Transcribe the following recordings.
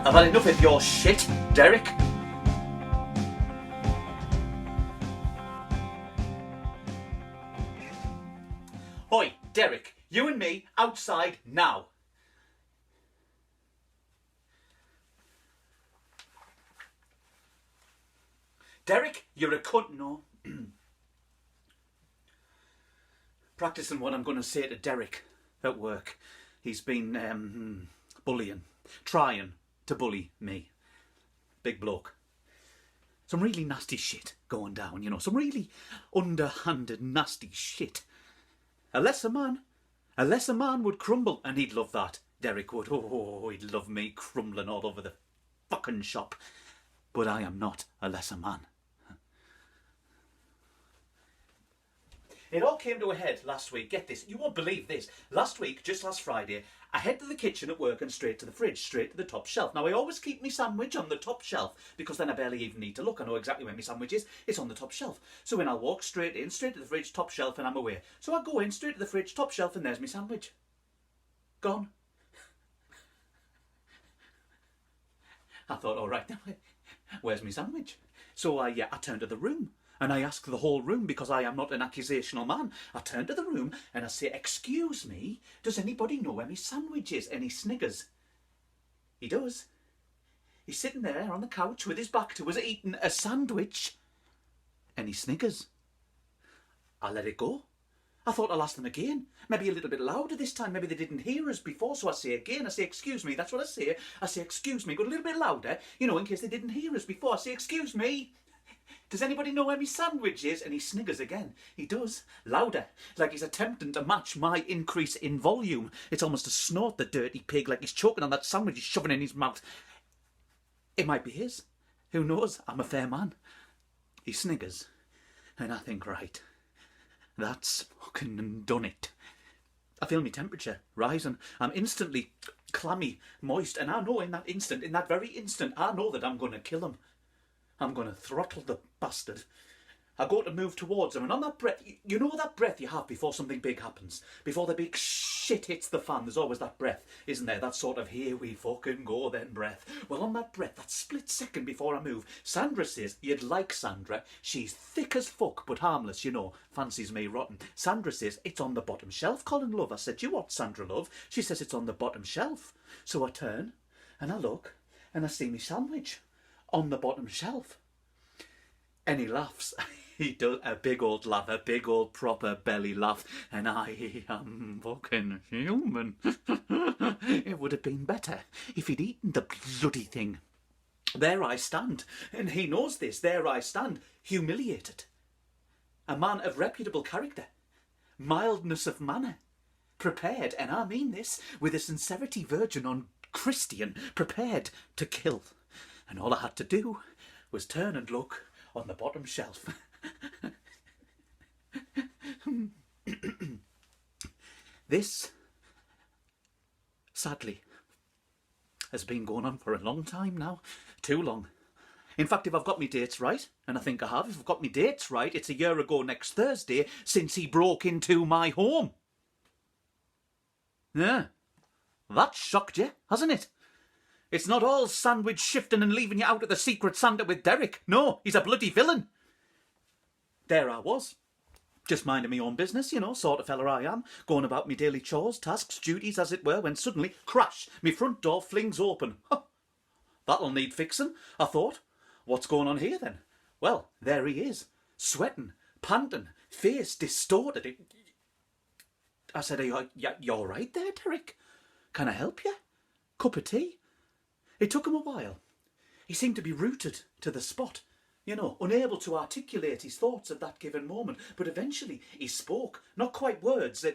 I've had enough of your shit, Derek. Oi, Derek, you and me outside now. Derek, you're a cunt, no? Practicing what I'm going to say to Derek at work. He's been trying to bully me. Big bloke. Some really nasty shit going down, you know, some really underhanded nasty shit. A lesser man would crumble, and he'd love that. Derek would. Oh, he'd love me crumbling all over the fucking shop. But I am not a lesser man. It all came to a head last week. Get this, you won't believe this. Last week, just last Friday, I head to the kitchen at work and straight to the fridge, straight to the top shelf. Now, I always keep my sandwich on the top shelf because then I barely even need to look. I know exactly where my sandwich is. It's on the top shelf. So when I walk straight in, straight to the fridge, top shelf, and I'm away. So I go in, straight to the fridge, top shelf, and there's my sandwich. Gone. I thought, all right, where's my sandwich? So I turned to the room. And I ask the whole room, because I am not an accusational man. I turn to the room and I say, excuse me, does anybody know where my sandwich is? And he sniggers. He does. He's sitting there on the couch with his back to us eating a sandwich. And he sniggers. I let it go. I thought I'll ask them again. Maybe a little bit louder this time. Maybe they didn't hear us before. So I say again, I say, excuse me. That's what I say. I say, excuse me. Go a little bit louder, you know, in case they didn't hear us before. I say, excuse me. Does anybody know where my sandwich is? And he sniggers again. He does. Louder. Like he's attempting to match my increase in volume. It's almost a snort, the dirty pig, like he's choking on that sandwich he's shoving in his mouth. It might be his. Who knows? I'm a fair man. He sniggers. And I think, right, that's fucking done it. I feel my temperature rising. I'm instantly clammy, moist. And I know in that instant, in that very instant, I know that I'm going to kill him. I'm going to throttle the bastard. I go to move towards him, and on that breath, you know that breath you have before something big happens? Before the big shit hits the fan, there's always that breath, isn't there? That sort of, here we fucking go then breath. Well, on that breath, that split second before I move, Sandra says, you'd like Sandra. She's thick as fuck, but harmless, you know. Fancies me rotten. Sandra says, it's on the bottom shelf, Colin, love. I said, you what, Sandra, love? She says, it's on the bottom shelf. So I turn, and I look, and I see me sandwich on the bottom shelf. And he laughs. He does a big old laugh, a big old proper belly laugh. And I am fucking human. It would have been better if he'd eaten the bloody thing. There I stand. And he knows this. There I stand, humiliated. A man of reputable character. Mildness of manner. Prepared, and I mean this, with a sincerity verging on Christian, prepared to kill. And all I had to do was turn and look on the bottom shelf. This, sadly, has been going on for a long time now. Too long. In fact, if I've got my dates right, and I think I have, if I've got my dates right, it's a year ago next Thursday since he broke into my home. Yeah, that shocked you, hasn't it? It's not all sandwich shifting and leaving you out at the Secret Santa with Derek. No, he's a bloody villain. There I was, just minding my own business, you know, sort of fella I am, going about me daily chores, tasks, duties, as it were, when suddenly, crash, me front door flings open. Huh, that'll need fixing, I thought. What's going on here then? Well, there he is, sweating, panting, face distorted. I said, are you all right there, Derek? Can I help you? Cup of tea? It took him a while. He seemed to be rooted to the spot, you know, unable to articulate his thoughts at that given moment. But eventually he spoke, not quite words,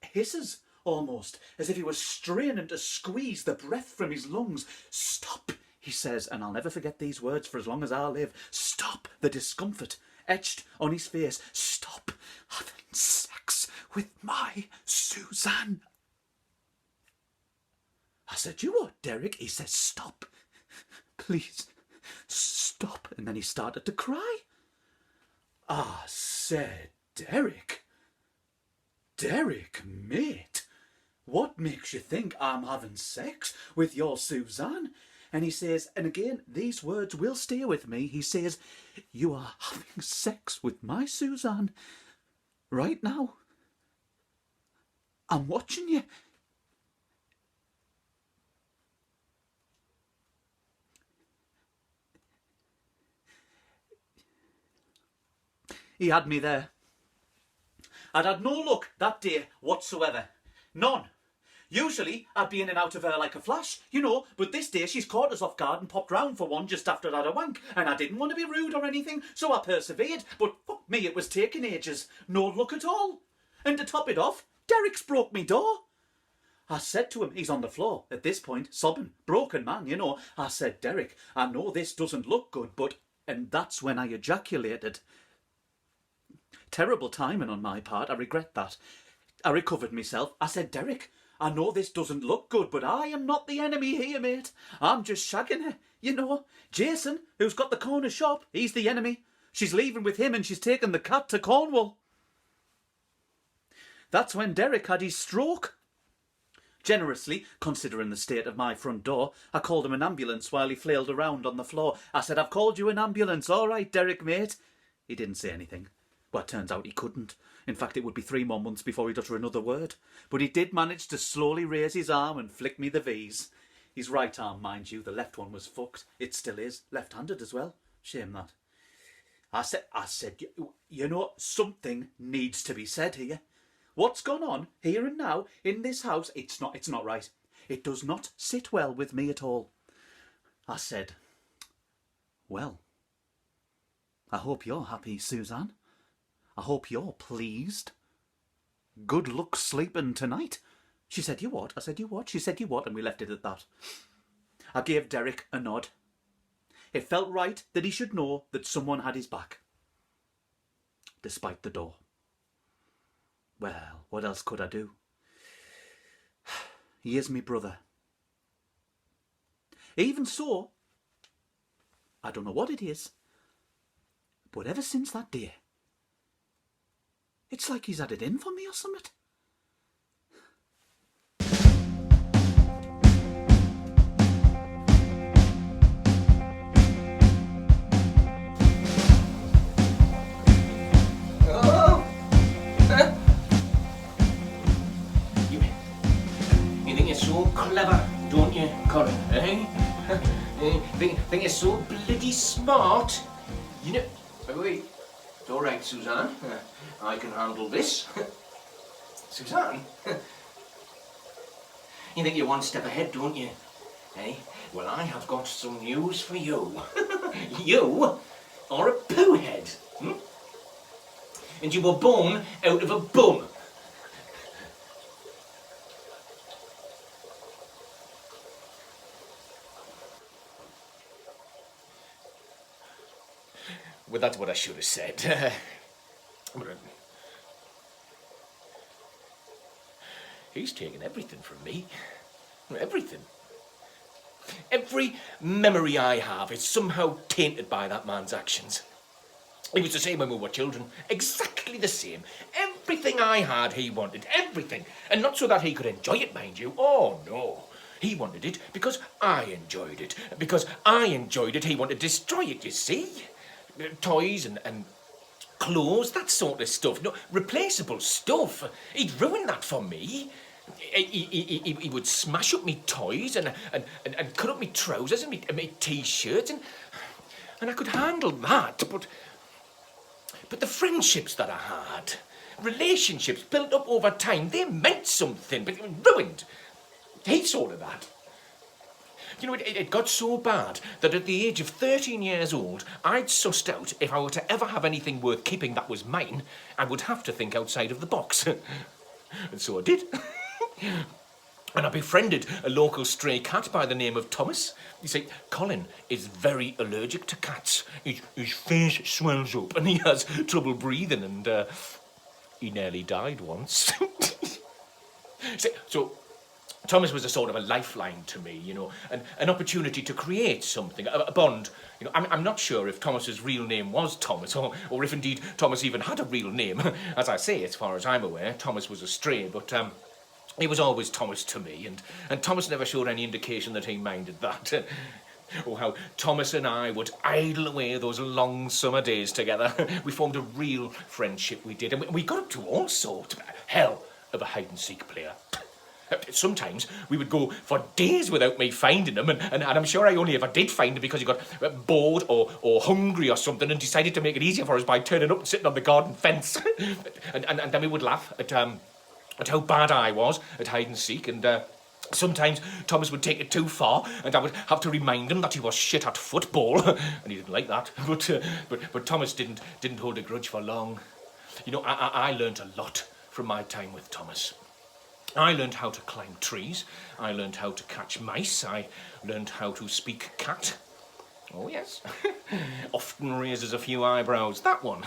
hisses almost, as if he was straining to squeeze the breath from his lungs. Stop, he says, and I'll never forget these words for as long as I live. Stop the discomfort etched on his face. Stop having sex with my Suzanne. I said, you what, Derek? He says, stop. Please, stop. And then he started to cry. I said, Derek, mate, what makes you think I'm having sex with your Suzanne? And he says, and again, these words will stay with me. He says, "You are having sex with my Suzanne right now. I'm watching you." He had me there. I'd had no luck that day whatsoever. None. Usually, I'd be in and out of her like a flash, but this day she's caught us off guard and popped round for one just after I'd had a wank, and I didn't want to be rude or anything, so I persevered, but fuck me, it was taking ages. No luck at all. And to top it off, Derek's broke me door. I said to him, he's on the floor at this point, sobbing, broken man, I said, "Derek, I know this doesn't look good, but..." And that's when I ejaculated. Terrible timing on my part, I regret that. I recovered myself. I said, "Derek, I know this doesn't look good, but I am not the enemy here, mate. I'm just shagging her. Jason, who's got the corner shop, he's the enemy. She's leaving with him and she's taken the cat to Cornwall." That's when Derek had his stroke. Generously, considering the state of my front door, I called him an ambulance while he flailed around on the floor. I said, "I've called you an ambulance. All right, Derek, mate." He didn't say anything. Well, it turns out he couldn't. In fact, it would be 3 more months before he'd utter another word. But he did manage to slowly raise his arm and flick me the V's. His right arm, mind you, the left one was fucked. It still is. Left-handed as well. Shame that. I said, something needs to be said here. What's gone on here and now in this house, it's not right. It does not sit well with me at all. I said, "Well, I hope you're happy, Suzanne. I hope you're pleased. Good luck sleeping tonight." She said, "You what?" I said, "You what?" She said, "You what?" And we left it at that. I gave Derek a nod. It felt right that he should know that someone had his back. Despite the door. Well, what else could I do? He is me brother. Even so, I don't know what it is, but ever since that day, it's like he's had it in for me or something. Oh! You think you're so clever, don't you, Connel? Think you're so bloody smart? Wait. It's all right, Suzanne. I can handle this. Suzanne? You think you're one step ahead, don't you? Eh? Well, I have got some news for you. You are a poohead. And you were born out of a bum. Well, that's what I should have said. He's taken everything from me. Everything. Every memory I have is somehow tainted by that man's actions. He was the same when we were children. Exactly the same. Everything I had, he wanted. Everything. And not so that he could enjoy it, mind you. Oh, no. He wanted it because I enjoyed it. Because I enjoyed it, he wanted to destroy it, you see? Toys and clothes, that sort of stuff. No, replaceable stuff. He'd ruin that for me. He would smash up me toys and cut up me trousers and me t-shirts and I could handle that, but the friendships that I had, relationships built up over time, they meant something, but ruined. He saw to that. It got so bad that at the age of 13 years old, I'd sussed out if I were to ever have anything worth keeping that was mine, I would have to think outside of the box. And so I did. And I befriended a local stray cat by the name of Thomas. You see, Colin is very allergic to cats. His face swells up and he has trouble breathing and he nearly died once. So Thomas was a sort of a lifeline to me, an opportunity to create something, a bond. I'm not sure if Thomas's real name was Thomas or if indeed Thomas even had a real name. As I say, as far as I'm aware, Thomas was a stray, but he was always Thomas to me, and Thomas never showed any indication that he minded that. Oh, how Thomas and I would idle away those long summer days together. We formed a real friendship, we did, and we got up to all sorts. Hell of a hide-and-seek player. Sometimes we would go for days without me finding him, and I'm sure I only ever did find him because he got bored or hungry or something and decided to make it easier for us by turning up and sitting on the garden fence. and then we would laugh at how bad I was at hide-and-seek, and sometimes Thomas would take it too far, and I would have to remind him that he was shit at football, and he didn't like that. But Thomas didn't hold a grudge for long. You know, I learnt a lot from my time with Thomas. I learned how to climb trees. I learned how to catch mice. I learned how to speak cat. Oh, yes. Often raises a few eyebrows. That one.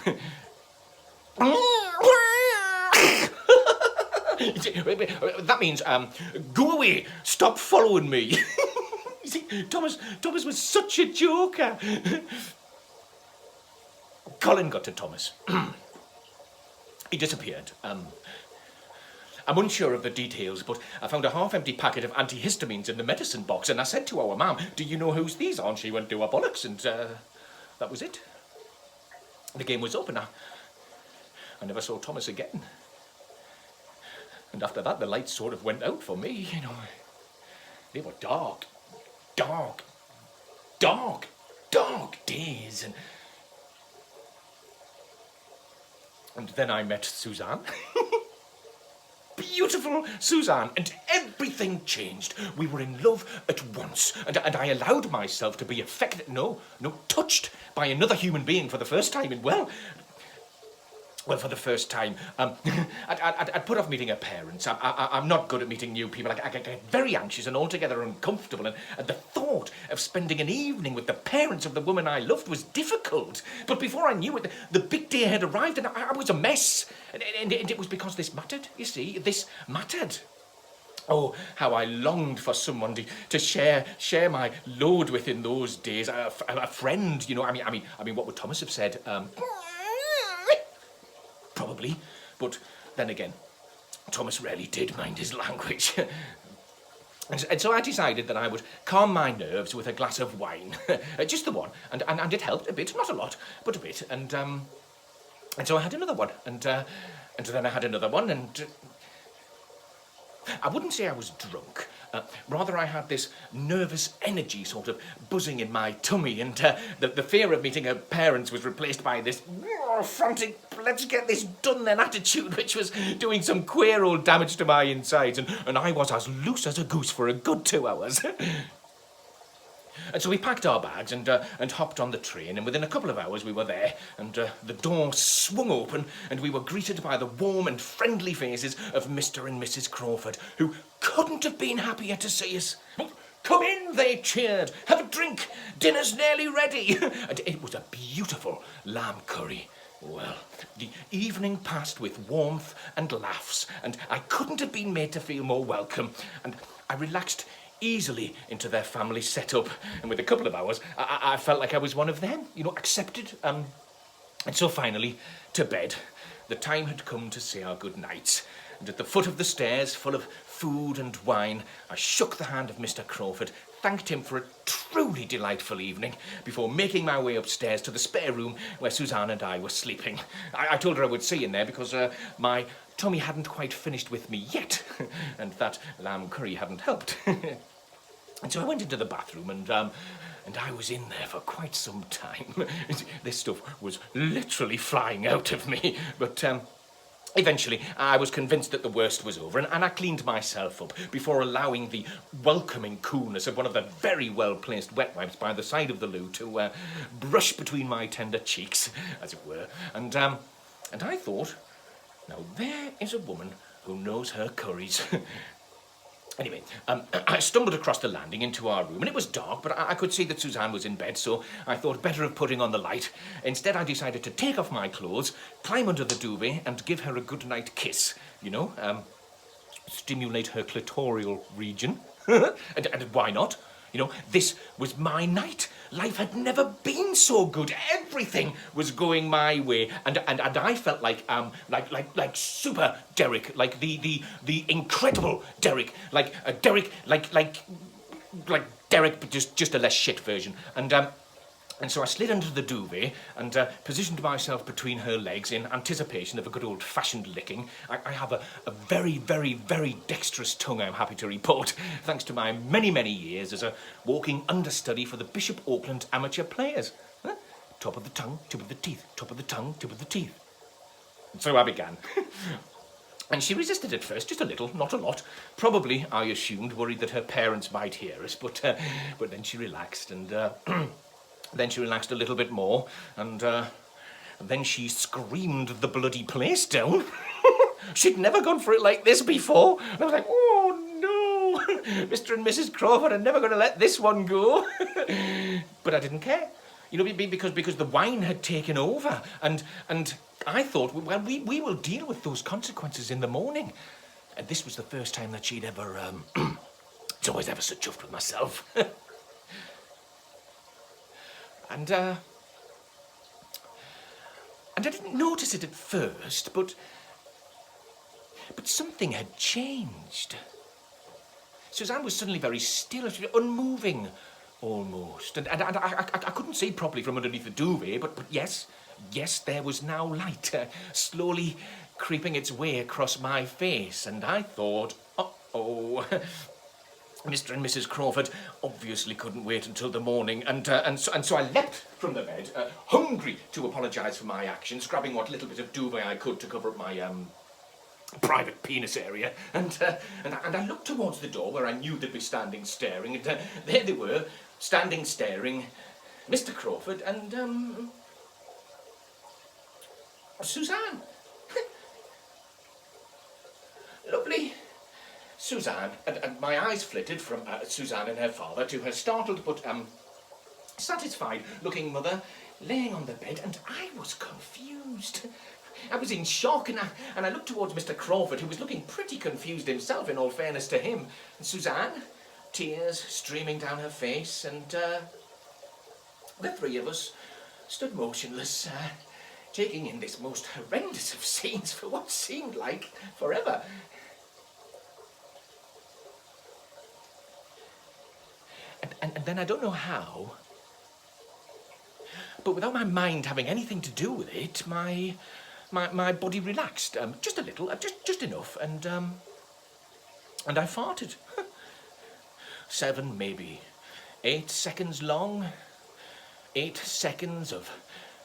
That means, go away. Stop following me. You see, Thomas was such a joker. Colin got to Thomas. He disappeared. I'm unsure of the details, but I found a half-empty packet of antihistamines in the medicine box, and I said to our mum, "Do you know whose these are?" And she went to her bollocks, and that was it. The game was up, and I never saw Thomas again. And after that, the lights sort of went out for me, you know. They were dark days, and then I met Suzanne. Beautiful Suzanne, and everything changed. We were in love at once, and I allowed myself to be affected, touched by another human being for the first time for the first time. I'd put off meeting her parents. I'm not good at meeting new people. I get very anxious and altogether uncomfortable, and the thought of spending an evening with the parents of the woman I loved was difficult. But before I knew it, the big day had arrived, and I was a mess. And it was because this mattered, you see. This mattered. Oh, how I longed for someone to share my load with in those days. A friend, you know. I mean, what would Thomas have said? Probably, but then again, Thomas rarely did mind his language. And so I decided that I would calm my nerves with a glass of wine, just the one, and it helped a bit, not a lot, but a bit, and so I had another one, and then I had another one, and I wouldn't say I was drunk. Rather, I had this nervous energy sort of buzzing in my tummy, and the fear of meeting her parents was replaced by this frantic, let's get this done then attitude, which was doing some queer old damage to my insides, and I was as loose as a goose for a good 2 hours. And so we packed our bags and hopped on the train, and within a couple of hours we were there, and the door swung open, and we were greeted by the warm and friendly faces of Mr. and Mrs. Crawford, who couldn't have been happier to see us. "Come in," they cheered. "Have a drink. Dinner's nearly ready." And it was a beautiful lamb curry. Well, the evening passed with warmth and laughs, and I couldn't have been made to feel more welcome, and I relaxed easily into their family setup, and with a couple of hours, I felt like I was one of them, you know, accepted. And so finally, to bed. The time had come to say our good nights, and at the foot of the stairs, full of food and wine, I shook the hand of Mr. Crawford, thanked him for a truly delightful evening, before making my way upstairs to the spare room where Suzanne and I were sleeping. I told her I would see in there because my tummy hadn't quite finished with me yet, and that lamb curry hadn't helped. And so I went into the bathroom, and I was in there for quite some time. This stuff was literally flying out of me, but eventually I was convinced that the worst was over, and I cleaned myself up before allowing the welcoming coolness of one of the very well-placed wet wipes by the side of the loo to brush between my tender cheeks, as it were, and I thought, now there is a woman who knows her curries. Anyway, I stumbled across the landing into our room, and it was dark, but I could see that Suzanne was in bed, so I thought better of putting on the light. Instead, I decided to take off my clothes, climb under the duvet, and give her a goodnight kiss. You know, stimulate her clitoral region. and why not? You know, this was my night. Life had never been so good. Everything was going my way, and I felt like super Derek, like the incredible Derek, like Derek, like Derek, but just a less shit version. And so I slid under the duvet and positioned myself between her legs in anticipation of a good old-fashioned licking. I have a very, very, very dexterous tongue, I'm happy to report, thanks to my many, many years as a walking understudy for the Bishop Auckland amateur players. Huh? Top of the tongue, tip of the teeth, top of the tongue, tip of the teeth. And so I began. And she resisted at first, just a little, not a lot. Probably, I assumed, worried that her parents might hear us, but then she relaxed and... Then she relaxed a little bit more, and then she screamed the bloody place down. She'd never gone for it like this before. And I was like, oh no, Mr. and Mrs. Crawford are never going to let this one go. But I didn't care, you know, because the wine had taken over, and I thought, well, we will deal with those consequences in the morning. And this was the first time that she'd ever, it's always ever so chuffed with myself. And I didn't notice it at first, but something had changed. Suzanne was suddenly very still, unmoving, almost. And I couldn't see properly from underneath the duvet, but yes, there was now light, slowly creeping its way across my face, and I thought, uh-oh... Mr. and Mrs. Crawford obviously couldn't wait until the morning, and so I leapt from the bed, hungry to apologise for my actions, grabbing what little bit of duvet I could to cover up my private penis area, and I looked towards the door where I knew they'd be standing staring, and there they were, standing staring, Mr. Crawford and Suzanne. Lovely. Suzanne, and my eyes flitted from Suzanne and her father to her startled but satisfied-looking mother laying on the bed, and I was confused. I was in shock, and I looked towards Mr. Crawford, who was looking pretty confused himself, in all fairness to him. And Suzanne, tears streaming down her face, and the three of us stood motionless, taking in this most horrendous of scenes for what seemed like forever. And then I don't know how, but without my mind having anything to do with it, my body relaxed, just a little, just enough, and I farted. 7, maybe 8 seconds long, 8 seconds of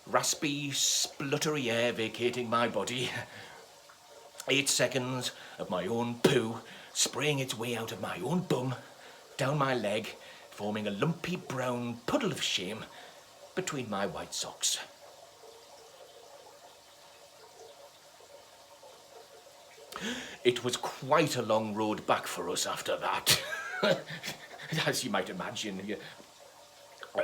raspy, spluttery air vacating my body, 8 seconds of my own poo spraying its way out of my own bum, down my leg, forming a lumpy brown puddle of shame between my white socks. It was quite a long road back for us after that. As you might imagine,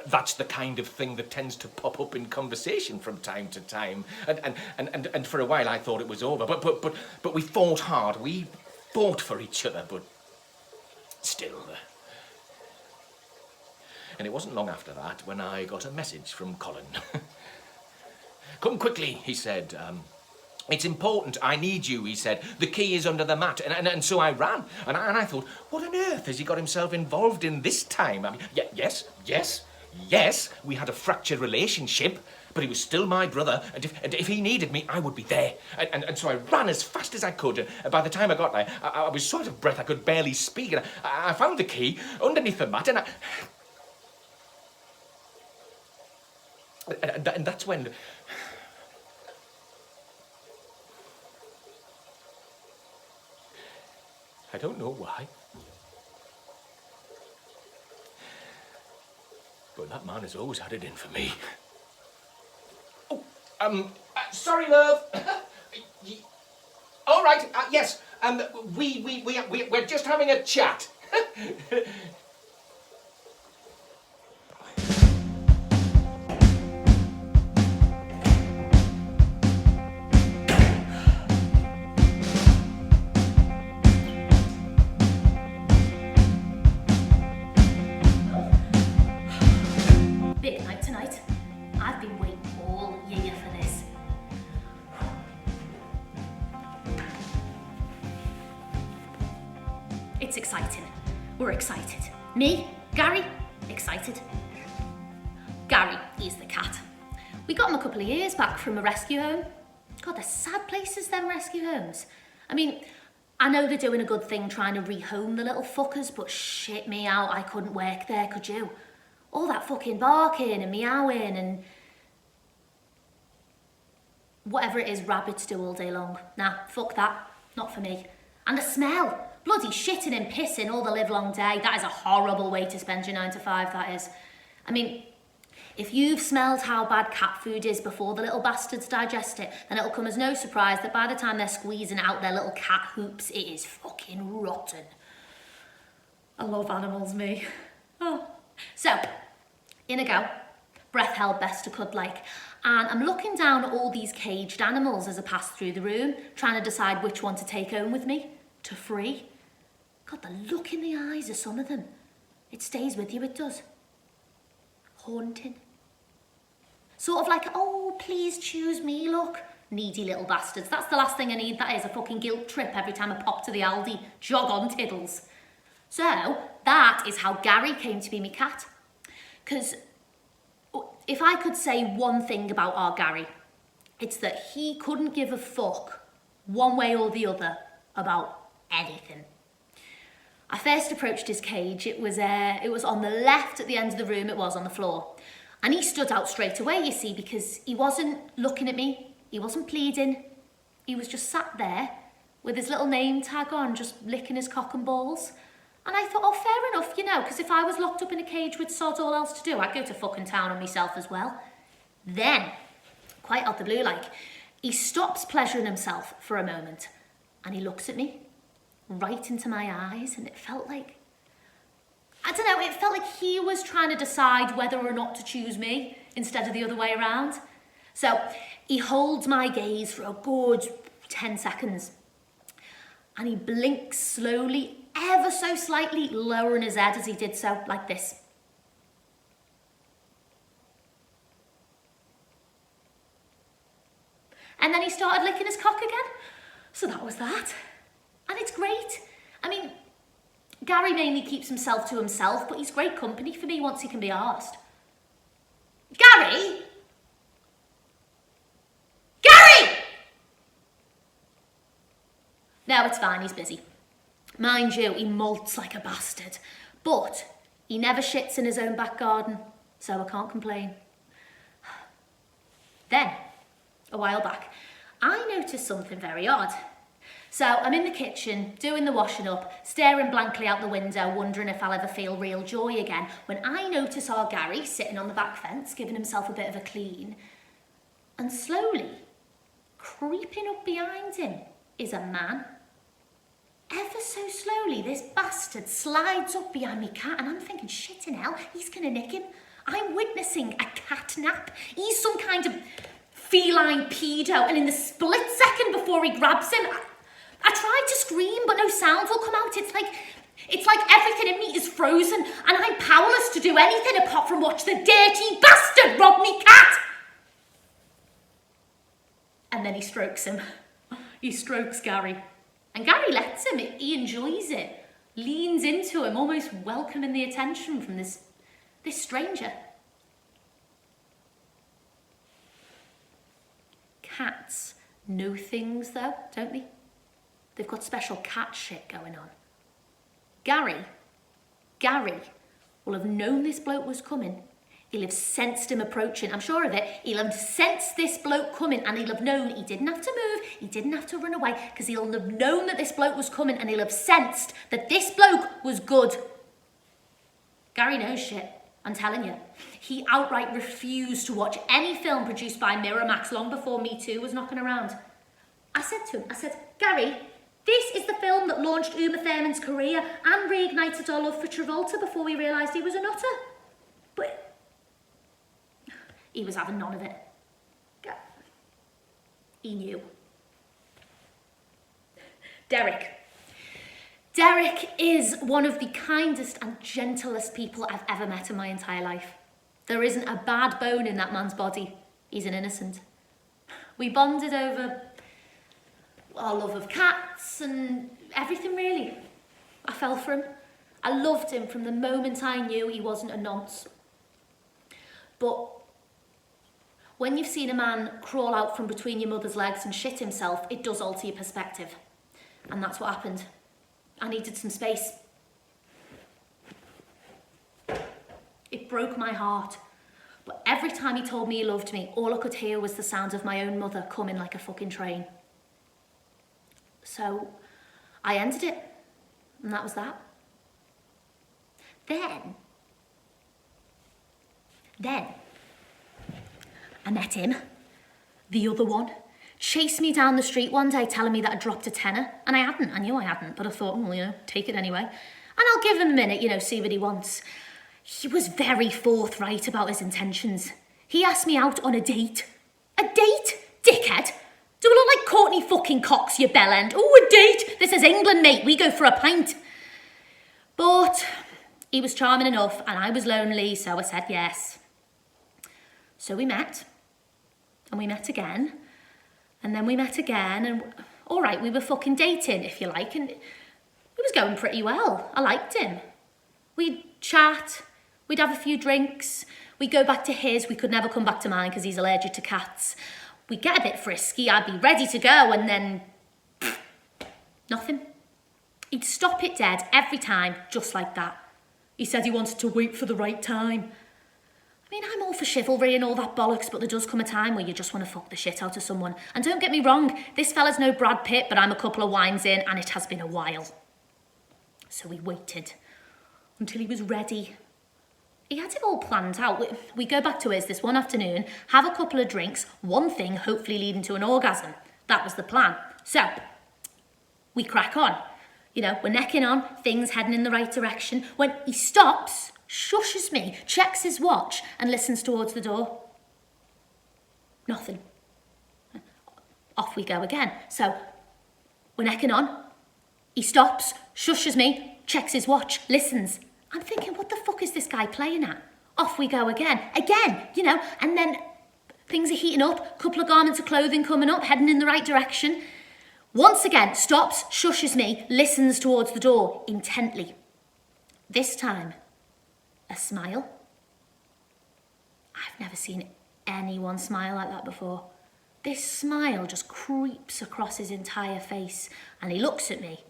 that's the kind of thing that tends to pop up in conversation from time to time. And for a while I thought it was over, but we fought hard. We fought for each other, but still... And it wasn't long after that when I got a message from Colin. Come quickly, he said. It's important, I need you, he said. The key is under the mat. And so I ran. And I thought, what on earth has he got himself involved in this time? I mean, yes, we had a fractured relationship, but he was still my brother, and if he needed me, I would be there. And so I ran as fast as I could, and by the time I got there, I was short of breath, I could barely speak, and I found the key underneath the mat, and that's when... I don't know why, but that man has always had it in for me. Oh, sorry, love. All right, yes, we're just having a chat. It's exciting. We're excited. Me, Gary, excited. Gary is the cat. We got him a couple of years back from a rescue home. God, they're sad places, them rescue homes. I mean, I know they're doing a good thing trying to rehome the little fuckers, but shit me out, I couldn't work there, could you? All that fucking barking and meowing and whatever it is rabbits do all day long. Nah, fuck that, not for me. And the smell, bloody shitting and pissing all the live long day. That is a horrible way to spend your 9 to 5, that is. I mean, if you've smelled how bad cat food is before the little bastards digest it, then it'll come as no surprise that by the time they're squeezing out their little cat hoops, it is fucking rotten. I love animals, me. Oh. So, in I go, breath held best to could like, and I'm looking down at all these caged animals as I pass through the room, trying to decide which one to take home with me, to free. God, the look in the eyes of some of them. It stays with you, it does. Haunting. Sort of like, oh, please choose me, look. Needy little bastards. That's the last thing I need, that is, a fucking guilt trip every time I pop to the Aldi. Jog on, Tiddles. So, that is how Gary came to be me cat. Because if I could say one thing about our Gary, it's that he couldn't give a fuck one way or the other about anything. I first approached his cage. It was on the left at the end of the room, it was on the floor. And he stood out straight away, you see, because he wasn't looking at me, he wasn't pleading. He was just sat there with his little name tag on, just licking his cock and balls. And I thought, oh, fair enough, you know, because if I was locked up in a cage with sod all else to do, I'd go to fucking town on myself as well. Then, quite out the blue like, he stops pleasuring himself for a moment and he looks at me, right into my eyes, and it felt like, I don't know, it felt like he was trying to decide whether or not to choose me instead of the other way around. So he holds my gaze for a good 10 seconds and he blinks slowly, ever so slightly, lowering his head as he did so, like this. And then he started licking his cock again. So that was that. And it's great. I mean, Gary mainly keeps himself to himself, but he's great company for me once he can be arsed. Gary! Gary! No, it's fine, he's busy. Mind you, he molts like a bastard, but he never shits in his own back garden, so I can't complain. Then, a while back, I noticed something very odd. So I'm in the kitchen, doing the washing up, staring blankly out the window, wondering if I'll ever feel real joy again, when I notice our Gary sitting on the back fence, giving himself a bit of a clean, and slowly, creeping up behind him, is a man. Ever so slowly, this bastard slides up behind me cat, and I'm thinking, shit in hell, he's gonna nick him. I'm witnessing a cat nap. He's some kind of feline pedo, and in the split second before he grabs him, I tried to scream, but no sound will come out. It's like everything in me is frozen, and I'm powerless to do anything apart from watch the dirty bastard rob me cat. And then he strokes him. He strokes Gary. And Gary lets him, he enjoys it, leans into him, almost welcoming the attention from this stranger. Cats know things though, don't they? They've got special cat shit going on. Gary will have known this bloke was coming. He'll have sensed him approaching, I'm sure of it. He'll have sensed this bloke coming and he'll have known he didn't have to move, he didn't have to run away, because he'll have known that this bloke was coming and he'll have sensed that this bloke was good. Gary knows shit, I'm telling you. He outright refused to watch any film produced by Miramax long before Me Too was knocking around. I said, Gary, this is the film that launched Uma Thurman's career and reignited our love for Travolta before we realised he was a nutter. But he was having none of it. He knew. Derek is one of the kindest and gentlest people I've ever met in my entire life. There isn't a bad bone in that man's body. He's an innocent. We bonded over our love of cats and everything really. I fell for him. I loved him from the moment I knew he wasn't a nonce. But when you've seen a man crawl out from between your mother's legs and shit himself, it does alter your perspective. And that's what happened. I needed some space. It broke my heart. But every time he told me he loved me, all I could hear was the sound of my own mother coming like a fucking train. So I ended it. And that was that. Then I met him, the other one, chased me down the street one day telling me that I dropped a tenner. And I hadn't, I knew I hadn't, but I thought, well, take it anyway. And I'll give him a minute, see what he wants. He was very forthright about his intentions. He asked me out on a date. A date? Dickhead. Do I look like Courtney fucking Cox, you bellend? Oh, a date? This is England, mate. We go for a pint. But he was charming enough and I was lonely, so I said yes. So we met. And we met again. And then we met again. And all right, we were fucking dating, if you like. And it was going pretty well. I liked him. We'd chat. We'd have a few drinks. We'd go back to his. We could never come back to mine because he's allergic to cats. We'd get a bit frisky. I'd be ready to go. And then nothing. He'd stop it dead every time, just like that. He said he wanted to wait for the right time. I mean, I'm all for chivalry and all that bollocks, but there does come a time where you just want to fuck the shit out of someone. And don't get me wrong, this fella's no Brad Pitt, but I'm a couple of wines in and it has been a while. So we waited until he was ready. He had it all planned out. We go back to his this one afternoon, have a couple of drinks, one thing hopefully leading to an orgasm. That was the plan. So, we crack on. We're necking on, things heading in the right direction, when he stops, shushes me, checks his watch, and listens towards the door. Nothing. Off we go again. So, we're necking on, he stops, shushes me, checks his watch, listens. I'm thinking, what the fuck is this guy playing at? Off we go again, and then things are heating up, couple of garments of clothing coming up, heading in the right direction. Once again, stops, shushes me, listens towards the door intently. This time, a smile. I've never seen anyone smile like that before. This smile just creeps across his entire face, and he looks at me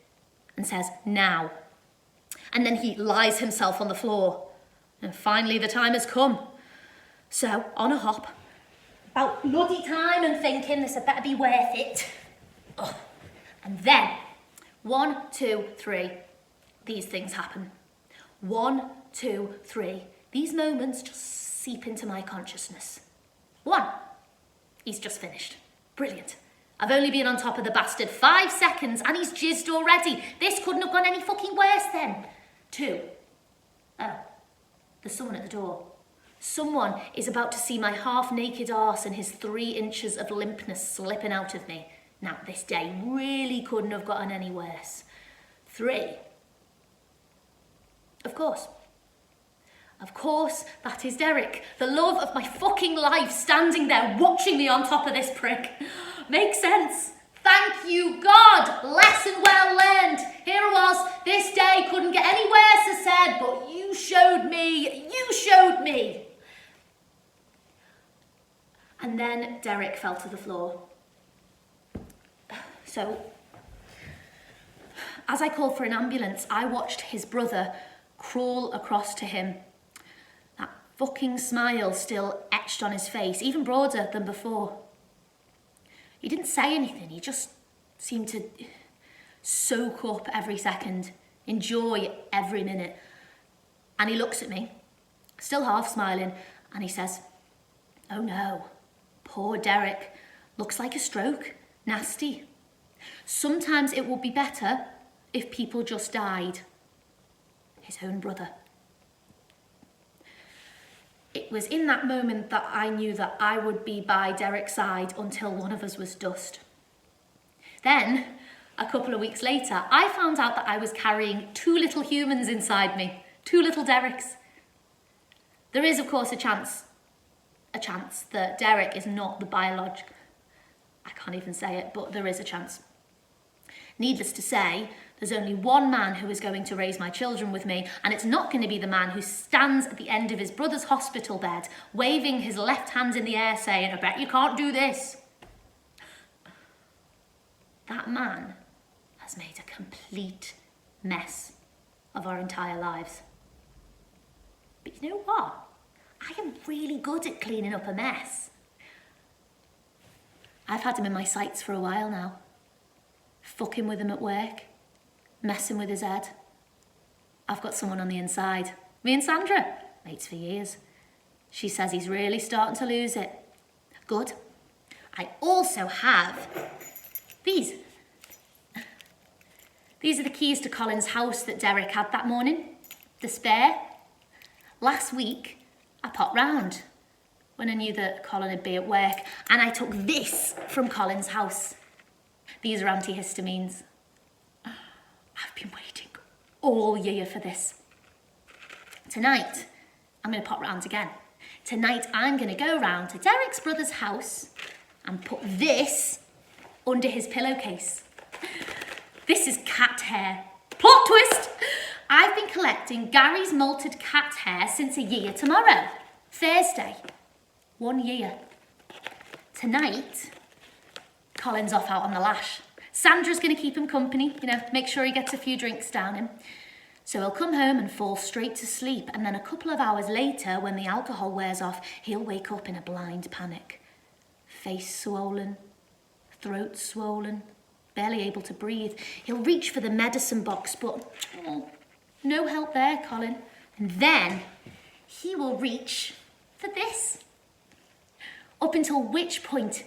and says, now. And then he lies himself on the floor. And finally the time has come. So, on a hop, about bloody time and thinking this had better be worth it. Oh. And then, 1, 2, 3, these things happen. 1, 2, 3, these moments just seep into my consciousness. 1, he's just finished. Brilliant. I've only been on top of the bastard 5 seconds and he's jizzed already. This couldn't have gone any fucking worse then. 2, oh, there's someone at the door. Someone is about to see my half-naked arse and his 3 inches of limpness slipping out of me. Now, this day really couldn't have gotten any worse. 3, of course, that is Derek, the love of my fucking life, standing there watching me on top of this prick. Makes sense. Thank you, God. Lesson well learned. Here I was. This day couldn't get any worse, I said, but you showed me. And then Derek fell to the floor. So, as I called for an ambulance, I watched his brother crawl across to him. That fucking smile still etched on his face, even broader than before. He didn't say anything, he just seemed to soak up every second, enjoy every minute. And he looks at me, still half smiling, and he says, oh no, poor Derek, looks like a stroke, nasty. Sometimes it would be better if people just died. His own brother. It was in that moment that I knew that I would be by Derek's side until one of us was dust. Then, a couple of weeks later, I found out that I was carrying 2 little humans inside me, 2 little Dereks. There is, of course, a chance that Derek is not the biological. I can't even say it, but there is a chance. Needless to say, There's only one man who is going to raise my children with me, and it's not going to be the man who stands at the end of his brother's hospital bed, waving his left hand in the air saying, I bet you can't do this. That man has made a complete mess of our entire lives. But you know what? I am really good at cleaning up a mess. I've had him in my sights for a while now. Fucking with him at work. Messing with his head. I've got someone on the inside. Me and Sandra, mates for years. She says he's really starting to lose it. Good. I also have these. These are the keys to Colin's house that Derek had that morning. The spare. Last week, I popped round when I knew that Colin would be at work, and I took this from Colin's house. These are antihistamines. I've been waiting all year for this. Tonight, I'm going to pop round again. Tonight, I'm going to go round to Derek's brother's house and put this under his pillowcase. This is cat hair. Plot twist! I've been collecting Gary's malted cat hair since a year tomorrow. Thursday. 1 year. Tonight, Colin's off out on the lash. Sandra's going to keep him company, make sure he gets a few drinks down him. So he'll come home and fall straight to sleep, and then a couple of hours later, when the alcohol wears off, he'll wake up in a blind panic. Face swollen, throat swollen, barely able to breathe. He'll reach for the medicine box, but no help there, Colin. And then he will reach for this. Up until which point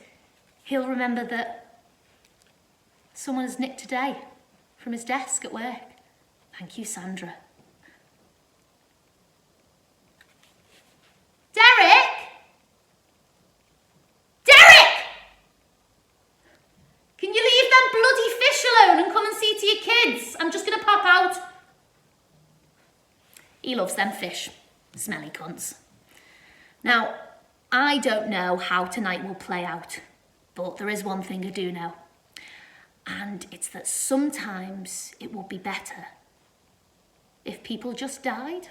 he'll remember that someone has nicked today from his desk at work. Thank you, Sandra. Derek! Derek! Can you leave them bloody fish alone and come and see to your kids? I'm just going to pop out. He loves them fish. Smelly cunts. Now, I don't know how tonight will play out, but there is one thing I do know. And it's that sometimes it would be better if people just died.